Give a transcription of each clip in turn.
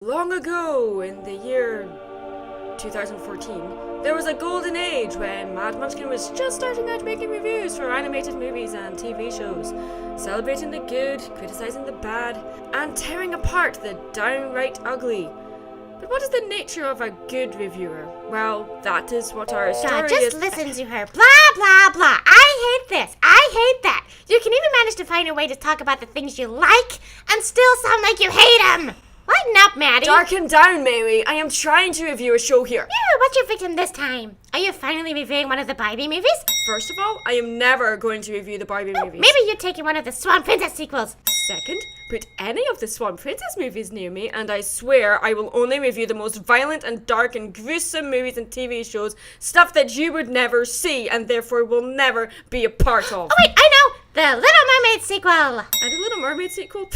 Long ago, in the year 2014, there was a golden age when Mad Munchkin was just starting out making reviews for animated movies and TV shows, celebrating the good, criticizing the bad, and tearing apart the downright ugly. But what is the nature of a good reviewer? Well, that is what our story is. Just listen to her. Blah, blah, blah. I hate this. I hate that. You can even manage to find a way to talk about the things you like and still sound like you hate them. Lighten up, Maddie. Darken down, Mary. I am trying to review a show here. Yeah, what's your victim this time? Are you finally reviewing one of the Barbie movies? First of all, I am never going to review the Barbie movies. Maybe you're taking one of the Swan Princess sequels. Second, put any of the Swan Princess movies near me and I swear I will only review the most violent and dark and gruesome movies and TV shows, stuff that you would never see and therefore will never be a part of. Oh wait, I know! The Little Mermaid sequel! And a Little Mermaid sequel,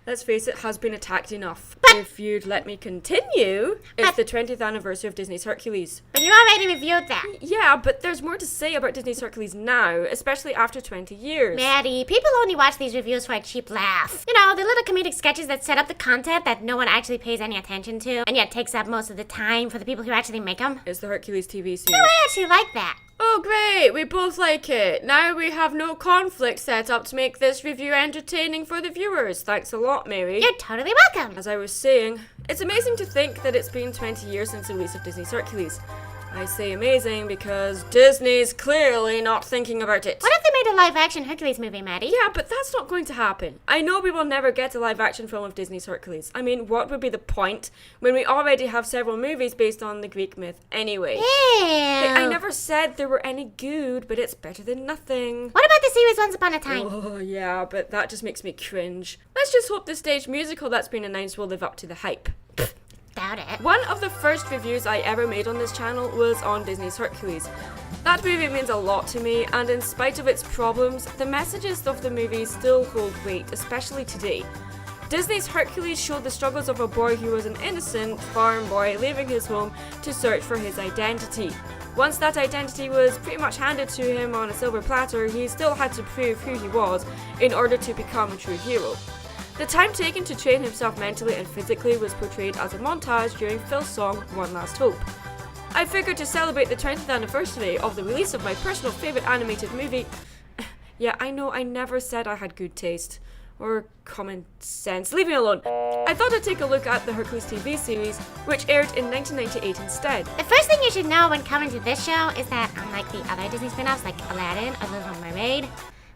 let's face it, has been attacked enough. But if you'd let me continue, it's the 20th anniversary of Disney's Hercules. But you already reviewed that. Yeah, but there's more to say about Disney's Hercules now, especially after 20 years. Maddie, people only watch these reviews for a cheap laugh. You know, the little comedic sketches that set up the content that no one actually pays any attention to, and yet takes up most of the time for the people who actually make them. It's the Hercules TV series. No, I actually like that. Oh great, we both like it. Now we have no conflict set up to make this review entertaining for the viewers. Thanks a lot, Mary. You're totally welcome. As I was saying, it's amazing to think that it's been 20 years since the release of Disney's Hercules. I say amazing because Disney's clearly not thinking about it. What if they made a live-action Hercules movie, Maddie? Yeah, but that's not going to happen. I know we will never get a live-action film of Disney's Hercules. I mean, what would be the point when we already have several movies based on the Greek myth anyway? Ew. I never said there were any good, but it's better than nothing. What about the series Once Upon a Time? Oh, yeah, but that just makes me cringe. Let's just hope the stage musical that's been announced will live up to the hype. Doubt it. One of the first reviews I ever made on this channel was on Disney's Hercules. That movie means a lot to me, and in spite of its problems, the messages of the movie still hold weight, especially today. Disney's Hercules showed the struggles of a boy who was an innocent farm boy leaving his home to search for his identity. Once that identity was pretty much handed to him on a silver platter, he still had to prove who he was in order to become a true hero. The time taken to train himself mentally and physically was portrayed as a montage during Phil's song One Last Hope. I figured to celebrate the 20th anniversary of the release of my personal favourite animated movie. Yeah, I know I never said I had good taste. Or common sense. Leave me alone. I thought I'd take a look at the Hercules TV series, which aired in 1998 instead. The first thing you should know when coming to this show is that unlike the other Disney spin-offs like Aladdin or Little Mermaid,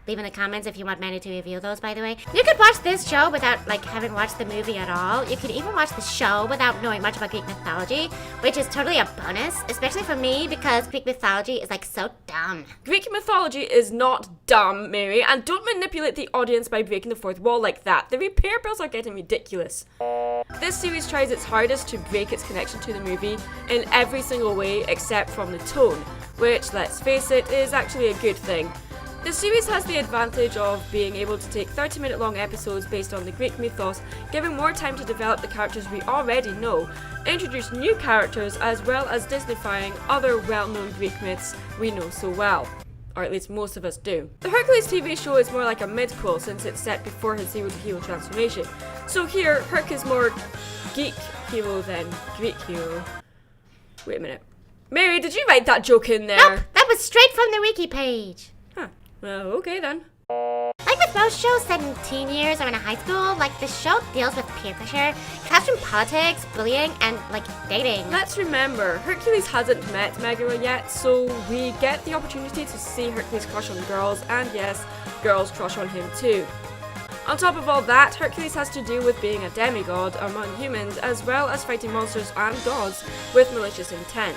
leave in the comments if you want Manny to review those, by the way. You could watch this show without, having watched the movie at all. You could even watch the show without knowing much about Greek mythology, which is totally a bonus, especially for me, because Greek mythology is, so dumb. Greek mythology is not dumb, Mary, and don't manipulate the audience by breaking the fourth wall like that. The repair bills are getting ridiculous. This series tries its hardest to break its connection to the movie in every single way except from the tone, which, let's face it, is actually a good thing. The series has the advantage of being able to take 30-minute long episodes based on the Greek mythos, giving more time to develop the characters we already know, introduce new characters, as well as Disneyfying other well-known Greek myths we know so well. Or at least most of us do. The Hercules TV show is more like a mid-quel since it's set before his hero-to-hero transformation. So here, Herc is more geek hero than Greek hero. Wait a minute. Mary, did you write that joke in there? Nope, that was straight from the wiki page. Huh. Well, okay then. Like with most shows set in teen years or in a high school, the show deals with peer pressure, classroom politics, bullying, and, dating. Let's remember, Hercules hasn't met Megara yet, so we get the opportunity to see Hercules crush on girls, and yes, girls crush on him too. On top of all that, Hercules has to deal with being a demigod among humans, as well as fighting monsters and gods with malicious intent.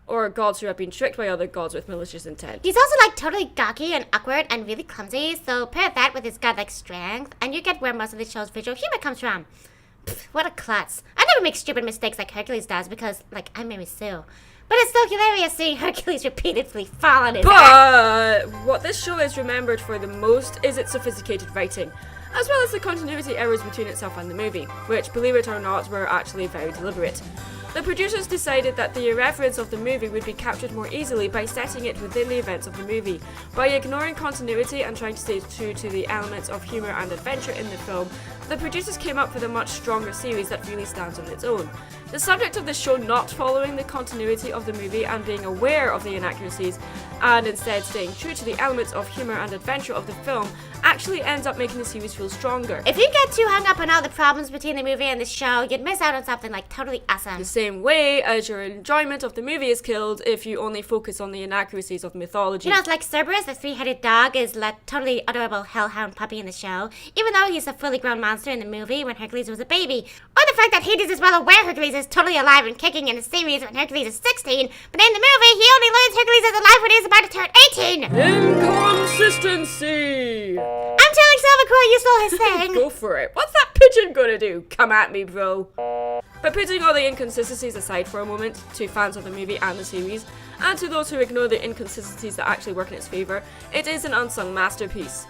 Or gods who have been tricked by other gods with malicious intent. He's also totally gawky and awkward and really clumsy, so pair that with his godlike strength, and you get where most of the show's visual humor comes from. Pfft, what a klutz. I never make stupid mistakes like Hercules does because, I'm Mary Sue. But it's still hilarious seeing Hercules repeatedly fall on his ass. But what this show is remembered for the most is its sophisticated writing, as well as the continuity errors between itself and the movie, which, believe it or not, were actually very deliberate. The producers decided that the irreverence of the movie would be captured more easily by setting it within the events of the movie. By ignoring continuity and trying to stay true to the elements of humour and adventure in the film, the producers came up with a much stronger series that really stands on its own. The subject of the show not following the continuity of the movie and being aware of the inaccuracies, and instead staying true to the elements of humour and adventure of the film, actually ends up making the series feel stronger. If you get too hung up on all the problems between the movie and the show, you'd miss out on something like totally awesome. The same way as your enjoyment of the movie is killed if you only focus on the inaccuracies of mythology. You know, it's like Cerberus, the three-headed dog, is like totally adorable hellhound puppy in the show, even though he's a fully grown monster in the movie when Hercules was a baby. Or the fact that Hades is well aware Hercules is totally alive and kicking in the series when Hercules is 16, but in the movie he only learns Hercules is alive when he's about to turn 18! Inconsistency! I'm telling Silvercore you stole his thing! Go for it. What's that pigeon gonna do? Come at me, bro. But putting all the inconsistencies aside for a moment, to fans of the movie and the series, and to those who ignore the inconsistencies that actually work in its favour, it is an unsung masterpiece.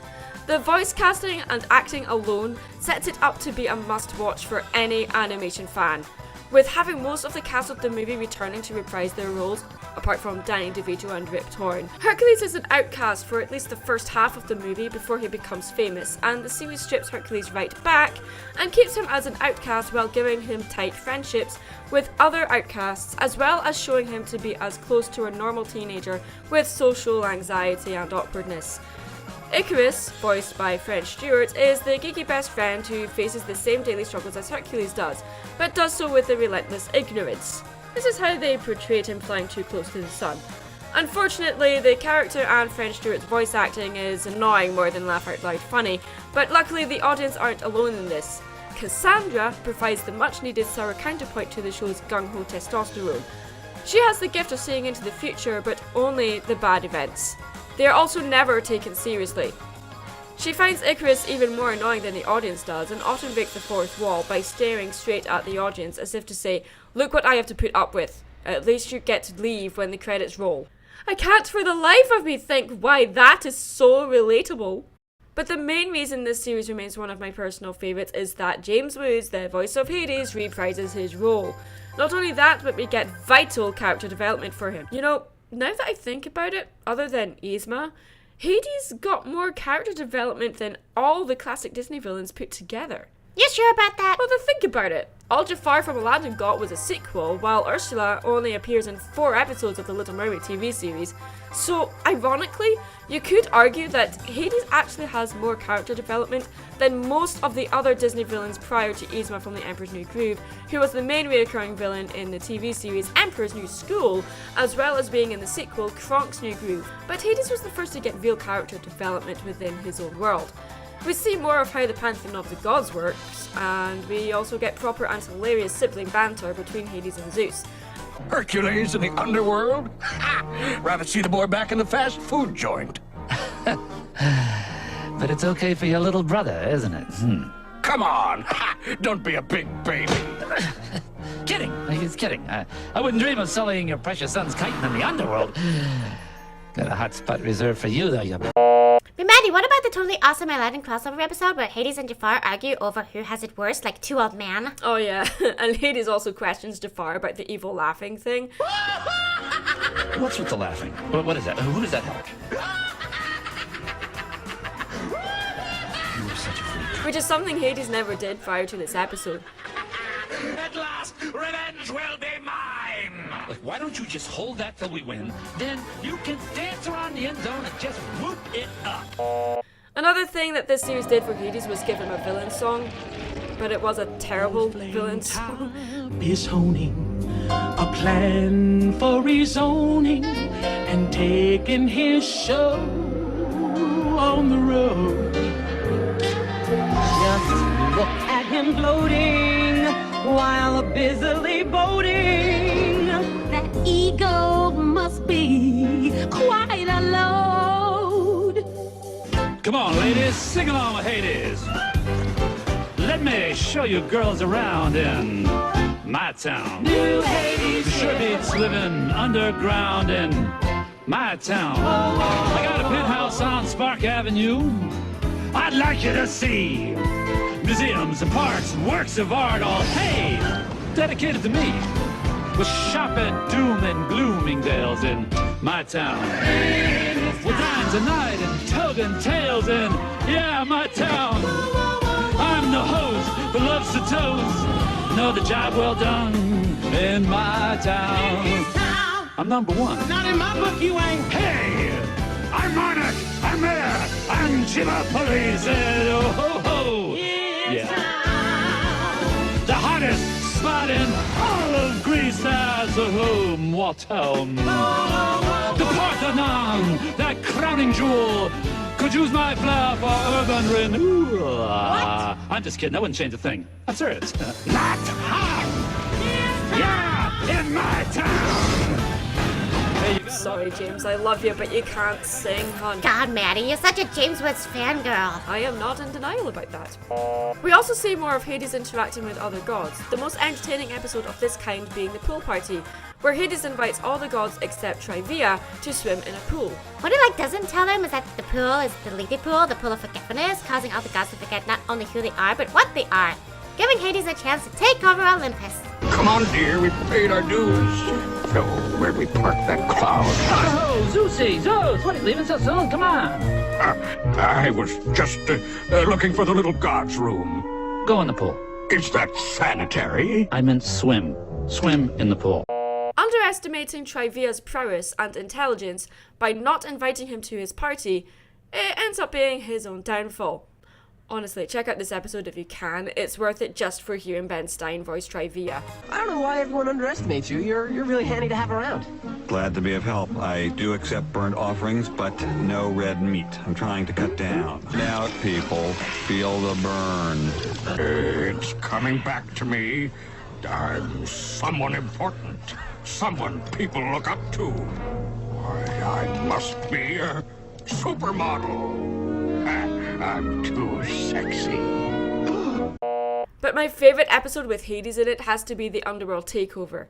The voice casting and acting alone sets it up to be a must-watch for any animation fan, with having most of the cast of the movie returning to reprise their roles, apart from Danny DeVito and Rip Torn. Hercules is an outcast for at least the first half of the movie before he becomes famous, and the series strips Hercules right back and keeps him as an outcast while giving him tight friendships with other outcasts, as well as showing him to be as close to a normal teenager with social anxiety and awkwardness. Icarus, voiced by French Stewart, is the geeky best friend who faces the same daily struggles as Hercules does, but does so with a relentless ignorance. This is how they portrayed him flying too close to the sun. Unfortunately, the character and French Stewart's voice acting is annoying more than laugh out loud funny, but luckily the audience aren't alone in this. Cassandra provides the much needed sour counterpoint to the show's gung-ho testosterone. She has the gift of seeing into the future, but only the bad events. They are also never taken seriously. She finds Icarus even more annoying than the audience does, and often breaks the fourth wall by staring straight at the audience as if to say, "Look what I have to put up with. At least you get to leave when the credits roll." I can't for the life of me think why that is so relatable. But the main reason this series remains one of my personal favourites is that James Woods, the voice of Hades, reprises his role. Not only that, but we get vital character development for him. You know, now that I think about it, other than Yzma, Hades got more character development than all the classic Disney villains put together. You sure about that? Well, then think about it. All Jafar from Aladdin got was a sequel, while Ursula only appears in 4 episodes of the Little Mermaid TV series. So, ironically, you could argue that Hades actually has more character development than most of the other Disney villains prior to Yzma from The Emperor's New Groove, who was the main recurring villain in the TV series Emperor's New School, as well as being in the sequel Kronk's New Groove. But Hades was the first to get real character development within his own world. We see more of how the Pantheon of the Gods works, and we also get proper and hilarious sibling banter between Hades and Zeus. Hercules in the underworld? Ha! Rather see the boy back in the fast food joint. But it's okay for your little brother, isn't it? Come on! Ha! Don't be a big baby. Kidding. He's kidding. I wouldn't dream of sullying your precious son's kite in the underworld. Got a hot spot reserved for you, though, you... But Maddie, what about the totally awesome Aladdin crossover episode where Hades and Jafar argue over who has it worse, like 2 old men? Oh yeah, and Hades also questions Jafar about the evil laughing thing. What's with the laughing? What is that? Who does that help? You're such a freak. Which is something Hades never did prior to this episode. At last, revenge will be mine! Like, why don't you just hold that till we win? Then you can dance around the end zone and just whoop it up. Another thing that this series did for Hades was give him a villain song, but it was a terrible villain song. Is honing a plan for rezoning and taking his show on the road. Just look at him gloating while busily boating. That ego must be quite a load. Come on, ladies, sing along with Hades. Let me show you girls around in my town. New Hades, The Surebeats living underground in my town. I got a penthouse on Spark Avenue. I'd like you to see museums and parks and works of art, all, hey, dedicated to me. We shop at Doom and Gloomingdale's in my town. We'll dine tonight and tugging tails in, yeah, my town. I'm the host who loves to toast. Know the job well done in my town. I'm number one. Not in my book, you ain't. Hey, I'm Monarch. I'm Mayor. I'm Chief of Police. And oh ho ho. Yeah. The hottest spot in all of Greece as a home. What town? The Parthenon, that crowning jewel. Could use my flower for urban renewal. I'm just kidding. I wouldn't change a thing. I'm serious. Not hot. Yeah, in my town. Sorry, James, I love you, but you can't sing, hon. God, Maddie, you're such a James Woods fangirl. I am not in denial about that. We also see more of Hades interacting with other gods, the most entertaining episode of this kind being the pool party, where Hades invites all the gods except Trivia to swim in a pool. What it doesn't tell them is that the pool is the Lethe pool, the pool of forgetfulness, causing all the gods to forget not only who they are, but what they are, giving Hades a chance to take over Olympus. Come on, dear, we've paid our dues. So, where'd we park that cloud? Oh, Zeusy, Zeus, what are you leaving so soon? Come on. I was just looking for the little god's room. Go in the pool. Is that sanitary? I meant swim. Swim in the pool. Underestimating Trivia's prowess and intelligence by not inviting him to his party, it ends up being his own downfall. Honestly, check out this episode if you can. It's worth it just for hearing Ben Stein voice Trivia. I don't know why everyone underestimates you. You're really handy to have around. Glad to be of help. I do accept burnt offerings, but no red meat. I'm trying to cut down. Now, people, feel the burn. It's coming back to me. I'm someone important. Someone people look up to. I must be a supermodel. I'm too sexy. But my favourite episode with Hades in it has to be the Underworld takeover.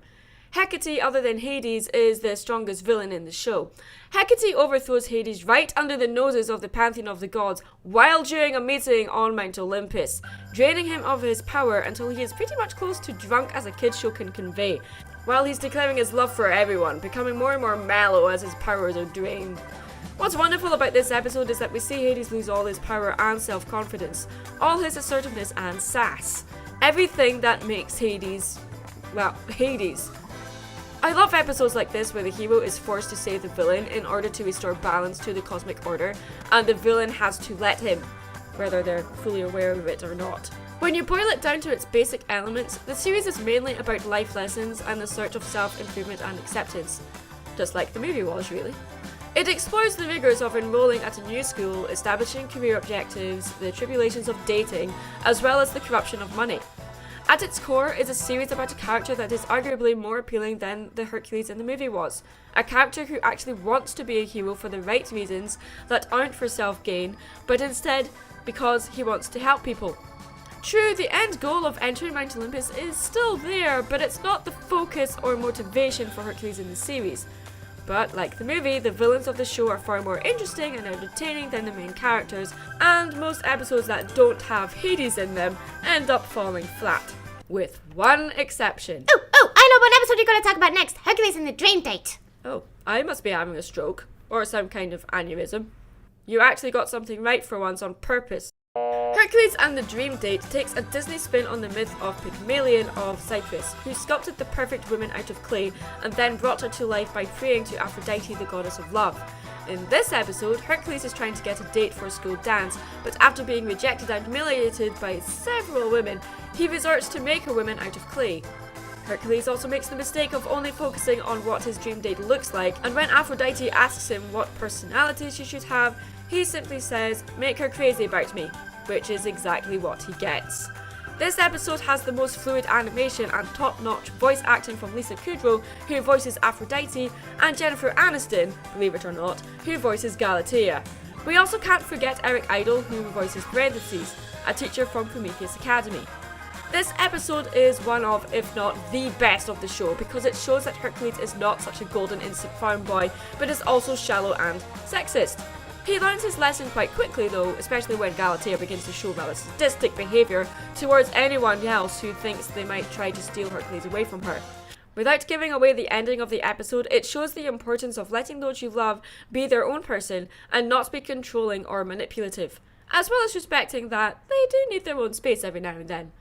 Hecate, other than Hades, is the strongest villain in the show. Hecate overthrows Hades right under the noses of the pantheon of the gods while doing a meeting on Mount Olympus, draining him of his power until he is pretty much close to drunk as a kid's show can convey, while he's declaring his love for everyone, becoming more and more mellow as his powers are drained. What's wonderful about this episode is that we see Hades lose all his power and self-confidence, all his assertiveness and sass. Everything that makes Hades, well, Hades. I love episodes like this where the hero is forced to save the villain in order to restore balance to the cosmic order, and the villain has to let him, whether they're fully aware of it or not. When you boil it down to its basic elements, the series is mainly about life lessons and the search of self-improvement and acceptance. Just like the movie was, really. It explores the rigors of enrolling at a new school, establishing career objectives, the tribulations of dating, as well as the corruption of money. At its core is a series about a character that is arguably more appealing than the Hercules in the movie was. A character who actually wants to be a hero for the right reasons that aren't for self-gain, but instead because he wants to help people. True, the end goal of entering Mount Olympus is still there, but it's not the focus or motivation for Hercules in the series. But like the movie, the villains of the show are far more interesting and entertaining than the main characters, and most episodes that don't have Hades in them end up falling flat. With one exception. Oh, I know what episode you're going to talk about next. Hercules and the Dream Date. Oh, I must be having a stroke, or some kind of aneurysm. You actually got something right for once on purpose. Hercules and the Dream Date takes a Disney spin on the myth of Pygmalion of Cyprus, who sculpted the perfect woman out of clay and then brought her to life by praying to Aphrodite, the goddess of love. In this episode, Hercules is trying to get a date for a school dance, but after being rejected and humiliated by several women, he resorts to make a woman out of clay. Hercules also makes the mistake of only focusing on what his dream date looks like, and when Aphrodite asks him what personality she should have, he simply says, "Make her crazy about me," which is exactly what he gets. This episode has the most fluid animation and top-notch voice acting from Lisa Kudrow, who voices Aphrodite, and Jennifer Aniston, believe it or not, who voices Galatea. We also can't forget Eric Idle, who voices Parentheses, a teacher from Prometheus Academy. This episode is one of, if not the best of the show, because it shows that Hercules is not such a golden instant farm boy, but is also shallow and sexist. He learns his lesson quite quickly though, especially when Galatea begins to show rather sadistic behaviour towards anyone else who thinks they might try to steal Hercules away from her. Without giving away the ending of the episode, it shows the importance of letting those you love be their own person and not be controlling or manipulative, as well as respecting that they do need their own space every now and then.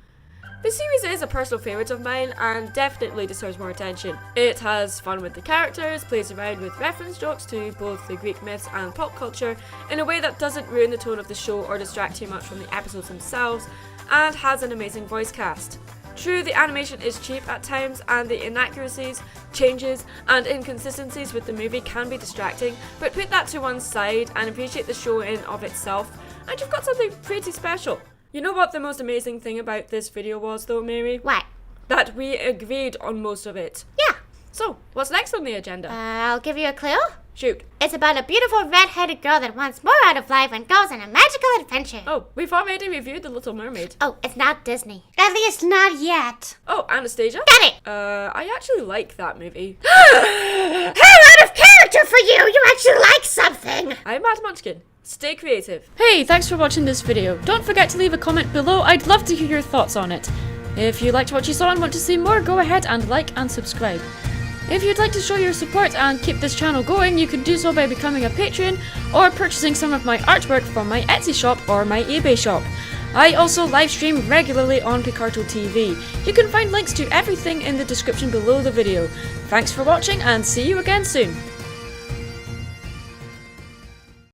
The series is a personal favourite of mine and definitely deserves more attention. It has fun with the characters, plays around with reference jokes to both the Greek myths and pop culture in a way that doesn't ruin the tone of the show or distract too much from the episodes themselves, and has an amazing voice cast. True, the animation is cheap at times, and the inaccuracies, changes, and inconsistencies with the movie can be distracting, but put that to one side and appreciate the show in of itself, and you've got something pretty special. You know what the most amazing thing about this video was though, Mary? What? That we agreed on most of it. Yeah. So, what's next on the agenda? I'll give you a clue. Shoot. It's about a beautiful red-headed girl that wants more out of life and goes on a magical adventure. Oh, we've already reviewed The Little Mermaid. Oh, it's not Disney. At least not yet. Oh, Anastasia? Got it! I actually like that movie. How out of character for you! You actually like something! I'm Mad Munchkin. Stay creative. Hey, thanks for watching this video. Don't forget to leave a comment below. I'd love to hear your thoughts on it. If you liked what you saw and want to see more, go ahead and like and subscribe. If you'd like to show your support and keep this channel going, you can do so by becoming a patron or purchasing some of my artwork from my Etsy shop or my eBay shop. I also live stream regularly on Picarto TV. You can find links to everything in the description below the video. Thanks for watching and see you again soon.